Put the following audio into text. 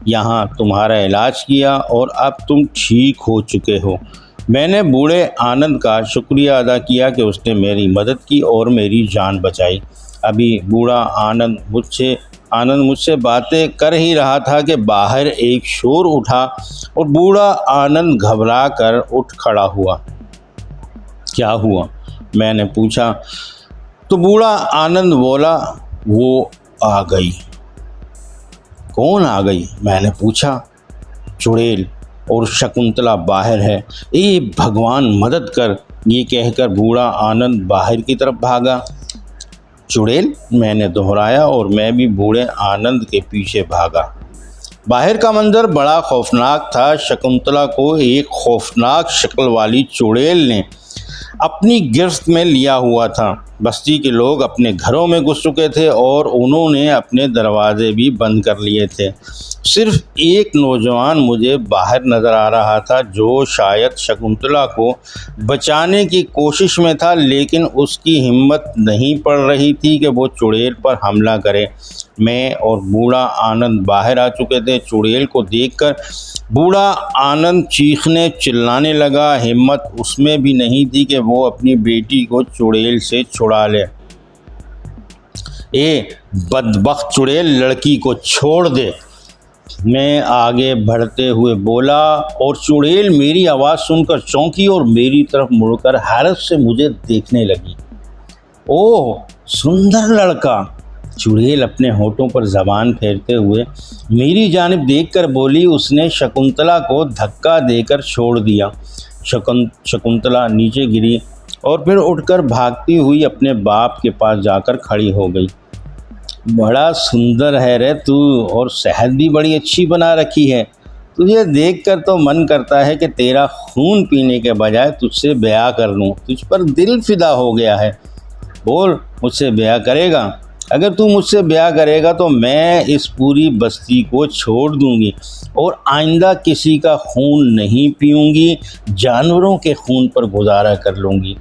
यहाँ तुम्हारा इलाज किया और अब तुम ठीक हो चुके हो। मैंने बूढ़े आनंद का शुक्रिया अदा किया कि उसने मेरी मदद की और मेरी जान बचाई। अभी बूढ़ा आनंद मुझसे बातें कर ही रहा था कि बाहर एक शोर उठा और बूढ़ा आनंद घबरा कर उठ खड़ा हुआ। क्या हुआ? मैंने पूछा। तो बूढ़ा आनंद बोला, वो आ गई। कौन आ गई? मैंने पूछा। चुड़ैल और शकुंतला बाहर है। ए भगवान मदद कर, ये कहकर बूढ़ा आनंद बाहर की तरफ भागा। चुड़ैल? मैंने दोहराया और मैं भी बूढ़े आनंद के पीछे भागा। बाहर का मंजर बड़ा खौफनाक था। शकुंतला को एक खौफनाक शक्ल वाली चुड़ैल ने अपनी गिरफ्त में लिया हुआ था। बस्ती के लोग अपने घरों में घुस चुके थे और उन्होंने अपने दरवाजे भी बंद कर लिए थे। सिर्फ एक नौजवान मुझे बाहर नज़र आ रहा था, जो शायद शकुंतला को बचाने की कोशिश में था, लेकिन उसकी हिम्मत नहीं पड़ रही थी कि वो चुड़ैल पर हमला करे। मैं और बूढ़ा आनंद बाहर आ चुके थे। चुड़ैल को देखकर बूढ़ा आनंद चीखने चिल्लाने लगा। हिम्मत उसमें भी नहीं थी कि वो अपनी बेटी को चुड़ैल से छुड़ा ले। ए बदबख्त चुड़ैल, लड़की को छोड़ दे, मैं आगे बढ़ते हुए बोला, और चुड़ैल मेरी आवाज़ सुनकर चौंकी और मेरी तरफ मुड़कर हैरत से मुझे देखने लगी। ओह सुंदर लड़का, चुड़ैल अपने होठों पर ज़बान फेरते हुए मेरी जानिब देखकर बोली। उसने शकुंतला को धक्का देकर छोड़ दिया। शकुंतला नीचे गिरी और फिर उठकर भागती हुई अपने बाप के पास जाकर खड़ी हो गई। बड़ा सुंदर है रे तू, और सेहत भी बड़ी अच्छी बना रखी है। तुझे देखकर तो मन करता है कि तेरा खून पीने के बजाय तुझसे ब्याह कर लूँ। तुझ पर दिल फिदा हो गया है। बोल, मुझसे ब्याह करेगा? अगर तू मुझसे ब्याह करेगा तो मैं इस पूरी बस्ती को छोड़ दूंगी और आइंदा किसी का खून नहीं पीऊंगी, जानवरों के खून पर गुजारा कर लूँगी।